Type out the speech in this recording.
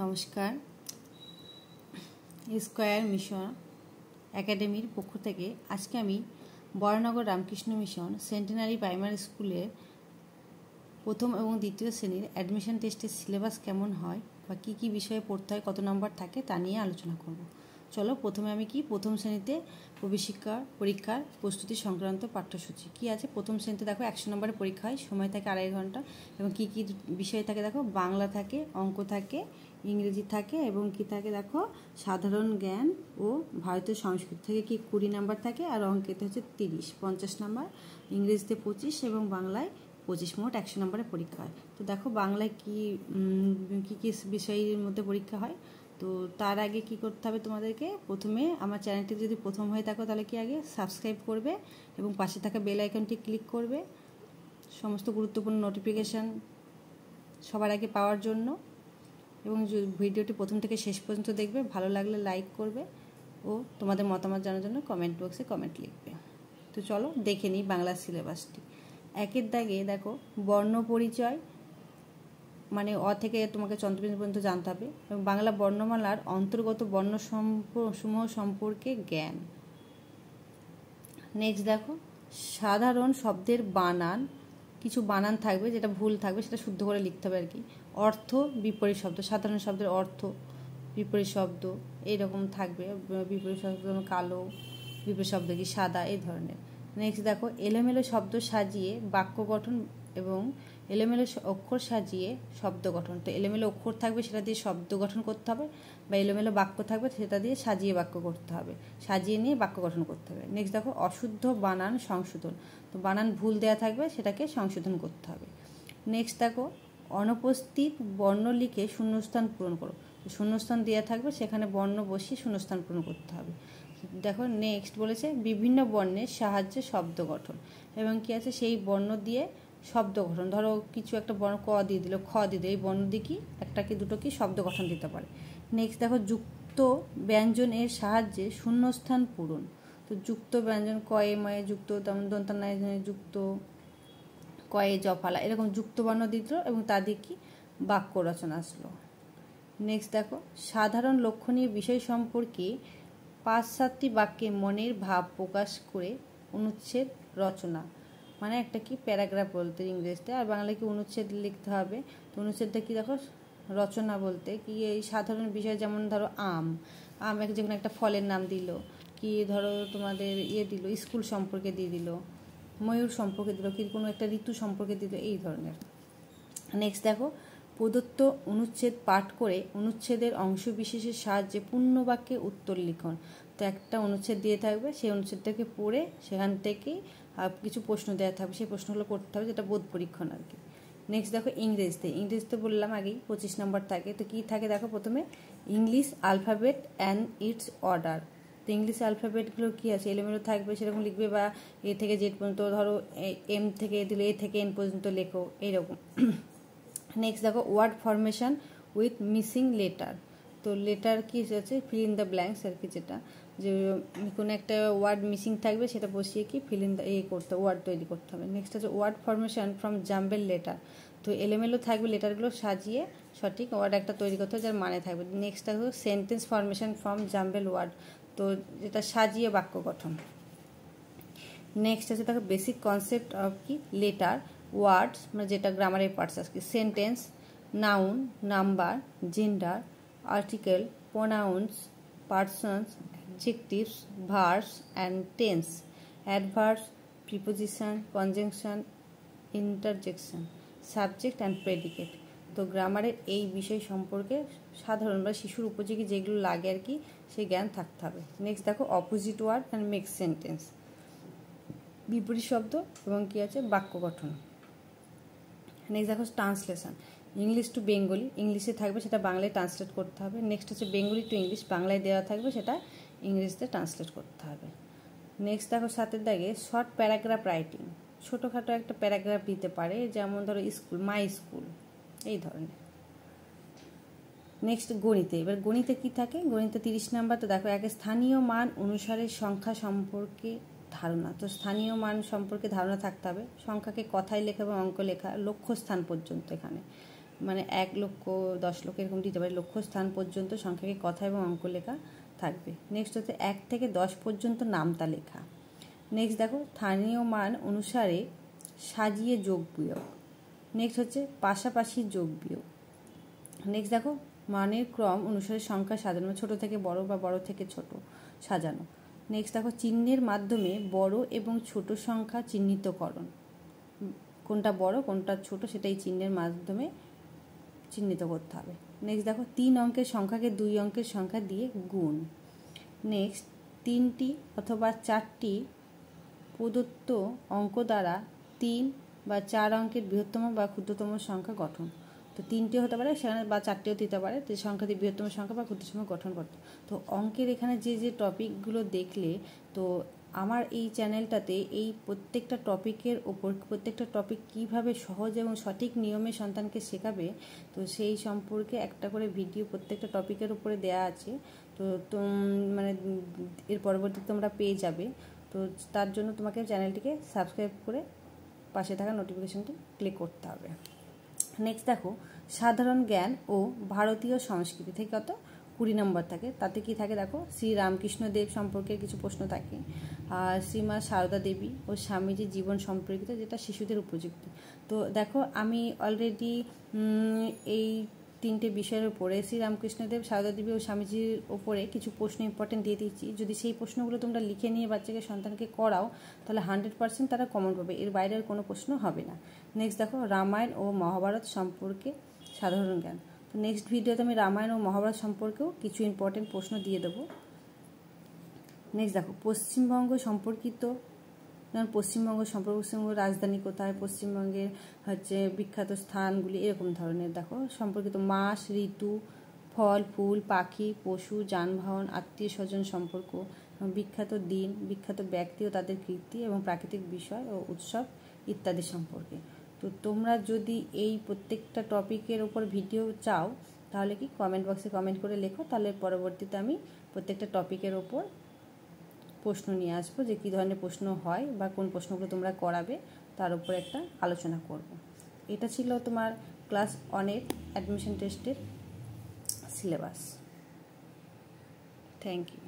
নমস্কার। Square mission একাডেমির পক্ষ থেকে আজকে আমি Baranagar Ramakrishna mission centenary primary স্কুলের প্রথম এবং দ্বিতীয় শ্রেণীর অ্যাডমিশন টেস্টের সিলেবাস কেমন হয় বা কী কী বিষয়ে পড়তে হয়, কত নম্বর থাকে তা নিয়ে আলোচনা করব। চলো, প্রথমে আমি প্রথম শ্রেণীতে প্রবেশিকা পরীক্ষার প্রস্তুতি সংক্রান্ত পাঠ্যসূচি কী আছে। প্রথম শ্রেণীতে দেখো 100 নম্বরের পরীক্ষা হয়, সময় থাকে 2.5 ঘন্টা এবং কী কী বিষয় থাকে দেখো, বাংলা থাকে, অঙ্ক থাকে, ইংরেজি থাকে এবং কী থাকে দেখো, সাধারণ জ্ঞান ও ভারতীয় সংস্কৃতি থেকে কি 20 নাম্বার থাকে, আর অঙ্কেতে হচ্ছে 50 নাম্বার, ইংরেজিতে 25 এবং বাংলায় 25, মোট 100 নম্বরের পরীক্ষা হয়। তো দেখো বাংলায় কী কী বিষয়ের মধ্যে পরীক্ষা হয়। তো তার আগে কি করতে হবে তোমাদেরকে, প্রথমে আমার চ্যানেলটি যদি প্রথম হয়ে থাকো তাহলে কি আগে সাবস্ক্রাইব করবে এবং পাশে থাকা বেল আইকনটি ক্লিক করবে সমস্ত গুরুত্বপূর্ণ নোটিফিকেশান সবার আগে পাওয়ার জন্য, এবং ভিডিওটি প্রথম থেকে শেষ পর্যন্ত দেখবে। ভালো লাগলে লাইক করবে ও তোমাদের মতামত জানার জন্য কমেন্ট বক্সে কমেন্ট লিখবে। তো চলো দেখে নিই বাংলার সিলেবাসটি। 1-এর দাগে দেখো, বর্ণ পরিচয়, মানে অ থেকে তোমাকে চন্দ্রবিন্দু পর্যন্ত জানতে হবে, এবং বাংলা বর্ণমালার অন্তর্গত বর্ণসমূহ সম্পর্কে জ্ঞান। নেক্সট দেখো, সাধারণ শব্দের বানান, কিছু বানান থাকবে যেটা ভুল থাকবে সেটা শুদ্ধ করে লিখতে হবে আর কি। অর্থ, বিপরীত শব্দ, সাধারণ শব্দের অর্থ, বিপরীত শব্দ এইরকম থাকবে। বিপরীত শব্দ কালো, বিপরীত শব্দ কি সাদা, এই ধরনের। নেক্সট দেখো, এলোমেলো শব্দ সাজিয়ে বাক্য গঠন এবং এলোমেলো অক্ষর সাজিয়ে শব্দ গঠন। তো এলোমেলো অক্ষর থাকবে সেটা দিয়ে শব্দ গঠন করতে হবে, বা এলোমেলো বাক্য থাকবে সেটা দিয়ে সাজিয়ে বাক্য করতে হবে, সাজিয়ে নিয়ে বাক্য গঠন করতে হবে। নেক্সট দেখো, অশুদ্ধ বানান সংশোধন, তো বানান ভুল দেওয়া থাকবে সেটাকে সংশোধন করতে হবে। নেক্সট দেখো, অনুপস্থিত বর্ণ লিখে শূন্যস্থান পূরণ করো, শূন্যস্থান দেওয়া থাকবে সেখানে বর্ণ বসিয়ে শূন্যস্থান পূরণ করতে হবে। দেখো নেক্সট বলেছে বিভিন্ন বর্ণের সাহায্যে শব্দ গঠন, এবং কি আছে সেই বর্ণ দিয়ে শব্দ গঠন। ধরো কিছু একটা বর্ণ ক দিয়ে দিল, খ দিয়ে দিল, এই বর্ণ দিয়ে কি একটা কি দুটো কি শব্দ গঠন দিতে পারে। নেক্সট দেখো, যুক্ত ব্যঞ্জনের সাহায্যে শূন্যস্থান পূরণ, তো যুক্ত ব্যঞ্জন কয়ে ময়ে যুক্ত, তেমন দন্তানায় যুক্ত, কয়ে জফালা, এরকম যুক্ত বর্ণ দিত এবং তা দিয়ে কি বাক্য রচনা আসলো। নেক্সট দেখো, সাধারণ লক্ষণীয় বিষয় সম্পর্কে 5-7টি বাক্যে মনের ভাব প্রকাশ করে অনুচ্ছেদ রচনা, মানে একটা কি প্যারাগ্রাফ বলতে ইংরেজিতে, আর বাংলায় কি অনুচ্ছেদ লিখতে হবে। তো অনুচ্ছেদটা কি দেখো, রচনা বলতে কি এই সাধারণ বিষয়, যেমন ধরো আম যেখানে একটা ফলের নাম দিল, কি ধরো তোমাদের দিল স্কুল সম্পর্কে দিয়ে দিল, ময়ূর সম্পর্কে দিল, কি কোনো একটা ঋতু সম্পর্কে দিল, এই ধরনের। নেক্সট দেখো, প্রদত্ত অনুচ্ছেদ পাঠ করে অনুচ্ছেদের অংশ বিশেষের সাহায্যে পূর্ণ বাক্যে উত্তর লিখন। তো একটা অনুচ্ছেদ দিয়ে থাকবে, সেই অনুচ্ছেদটাকে পড়ে সেখান থেকে কিছু প্রশ্ন দেওয়া থাকবে, সেই প্রশ্নগুলো করতে হবে, যেটা বোধ পরীক্ষণ আর কি। নেক্সট দেখো, ইংরেজিতে বললাম আগেই 25 নম্বর থাকে। তো কী থাকে দেখো, প্রথমে English alphabet and it's order. তো ইংলিশ আলফাবেটগুলো কী আছে, এলোমেলো থাকবে সেরকম লিখবে, বা এ থেকে জেড পর্যন্ত, ধরো এম থেকে দিল এ থেকে এন পর্যন্ত লেখো, এইরকম। নেক্সট দেখো, word formation with missing letter. তো লেটার কি আছে, ফিল ইন দ্য ব্ল্যাঙ্কস আর কি, যেটা যে কোনো একটা ওয়ার্ড মিসিং থাকবে সেটা বসিয়ে কি ফিল ইন দ্য করতে ওয়ার্ড তৈরি করতে হবে। নেক্সট আছে word formation from jumbled letter, তো এলোমেলো থাকবে লেটারগুলো সাজিয়ে সঠিক ওয়ার্ড একটা তৈরি করতে হবে যার মানে থাকবে। নেক্সট দেখো, sentence formation from jumbled word, তো যেটা সাজিয়ে বাক্য গঠন। নেক্সট আছে দেখো, বেসিক কনসেপ্ট অফ কি লেটার ওয়ার্ডস, মানে যেটা গ্রামারের পার্টস আছে, sentence, noun, number, gender, article, pronouns, persons, adjectives, verbs and tense, adverbs, preposition, conjunction, interjection, subject and predicate. তো গ্রামারের এই বিষয় সম্পর্কে সাধারণ বা শিশুর উপযোগী যেগুলো লাগে আর কি, সেই জ্ঞান থাকতে হবে। নেক্সট দেখো, opposite word and mix sentence, বিপরীত শব্দ এবং কী আছে বাক্য গঠন। নেক্সট দেখো, ট্রান্সলেশন, ইংলিশ টু বেঙ্গলি, ইংলিশে থাকবে সেটা বাংলায় ট্রান্সলেট করতে হবে। নেক্সট হচ্ছে বেঙ্গলি টু ইংলিশ, বাংলায় দেওয়া থাকবে সেটা ইংরেজিতে ট্রান্সলেট করতে হবে। নেক্সট দেখো, 7-এর দাগে শর্ট প্যারাগ্রাফ রাইটিং, ছোটোখাটো একটা প্যারাগ্রাফ দিতে পারে, যেমন ধরো স্কুল, মাই স্কুল, এই ধরনের। নেক্সট গণিতে, এবার গণিতে কী থাকে, গণিতে 30 নাম্বার। তো দেখো, একে স্থানীয় মান অনুসারে সংখ্যা সম্পর্কে ধারণা, তো স্থানীয় মান সম্পর্কে ধারণা থাকতে হবে, সংখ্যাকে কথায় লেখা এবং অঙ্ক লেখা, লক্ষ্যস্থান পর্যন্ত এখানে। মানে 1 লক্ষ 10 লক্ষ এরকম দিতে পারে, লক্ষ স্থান পর্যন্ত সংখ্যাকে কথা এবং অঙ্ক লেখা থাকবে। নেক্সট হচ্ছে 1 থেকে 10 পর্যন্ত নামতা লেখা। নেক্সট দেখো স্থানীয় মান অনুসারে সাজিয়ে যোগ বিয়োগ। নেক্সট হচ্ছে পাশাপাশি যোগ বিয়োগ। নেক্সট দেখো মানের ক্রম অনুসারে সংখ্যা সাজানো, ছোট থেকে বড় বা বড় থেকে ছোট সাজানো। নেক্সট দেখো চিহ্নের মাধ্যমে বড় এবং ছোট সংখ্যা চিহ্নিতকরণ, কোনটা বড় কোনটা ছোট সেটাই চিহ্নের মাধ্যমে চিহ্নিত করতে হবে। নেক্সট দেখো 3 অঙ্কের সংখ্যাকে 2 অঙ্কের সংখ্যা দিয়ে গুণ। নেক্সট 3টি অথবা 4টি প্রদত্ত অঙ্ক দ্বারা 3 বা 4 অঙ্কের বৃহত্তম বা ক্ষুদ্রতম সংখ্যা গঠন। তো 3টি হতে পারে সেখানে বা 4টিও দিতে পারে, তো সংখ্যাটি বৃহত্তম সংখ্যা বা ক্ষুদ্রতম গঠন করতে। তো অঙ্কের এখানে যে যে টপিকগুলো দেখলে, তো আমার এই চ্যানেলটাতে এই প্রত্যেকটা টপিকের ওপর প্রত্যেকটা টপিক কীভাবে সহজ এবং সঠিক নিয়মে সন্তানকে শেখাবে, তো সেই সম্পর্কে একটা করে ভিডিও প্রত্যেকটা টপিকের উপরে দেয়া আছে। তো মানে এর পরবর্তীতে তোমরা পেয়ে যাবে। তো তার জন্য তোমাকে চ্যানেলটিকে সাবস্ক্রাইব করে পাশে থাকা নোটিফিকেশনটি ক্লিক করতে হবে। নেক্সট দেখো সাধারণ জ্ঞান ও ভারতীয় সংস্কৃতি থেকে কত 20 নম্বর থাকে। তাতে কি থাকে দেখো, শ্রী রামকৃষ্ণ দেব সম্পর্কে কিছু প্রশ্ন থাকে, আর শ্রীমা সারদা দেবী ও স্বামীজির জীবন সম্পর্কিত, যেটা শিশুদের উপযুক্ত। তো দেখো আমি অলরেডি এই 3টে বিষয়ের উপরে শ্রী রামকৃষ্ণদেব, সারদা দেবী ও স্বামীজির ওপরে কিছু প্রশ্ন ইম্পর্টেন্ট দিয়ে দিচ্ছি। যদি সেই প্রশ্নগুলো তোমরা লিখে নিয়ে বাচ্চাকে সন্তানকে করাও তাহলে 100% তারা কমন পাবে, এর বাইরের কোনো প্রশ্ন হবে না। নেক্সট দেখো রামায়ণ ও মহাভারত সম্পর্কে সাধারণ জ্ঞান। তো নেক্সট ভিডিওতে আমি রামায়ণ ও মহাভারত সম্পর্কেও কিছু ইম্পর্টেন্ট প্রশ্ন দিয়ে দেবো। নেক্সট দেখো পশ্চিমবঙ্গ সম্পর্কিত, যেমন পশ্চিমবঙ্গ রাজধানী কোথায়, পশ্চিমবঙ্গের হচ্ছে বিখ্যাত স্থানগুলি, এরকম ধরনের দেখো সম্পর্কিত মাস, ঋতু, ফল ফুল, পাখি, পশু, যানবাহন, আত্মীয় স্বজন সম্পর্ক, বিখ্যাত দিন, বিখ্যাত ব্যক্তি ও তাদের কীর্তি এবং প্রাকৃতিক বিষয় ও উৎসব ইত্যাদি সম্পর্কে। তো তোমরা যদি এই প্রত্যেকটা টপিকের ওপর ভিডিও চাও তাহলে কি কমেন্ট বক্সে কমেন্ট করে লেখো, তাহলে পরবর্তীতে আমি প্রত্যেকটা টপিকের ওপর প্রশ্ন নিয়ে আসবো, যে কী ধরনের প্রশ্ন হয় বা কোন প্রশ্নগুলো তোমরা করাবে তার উপর একটা আলোচনা করব। এটা ছিল তোমার ক্লাস 1-এর অ্যাডমিশন টেস্টের সিলেবাস। Thank you.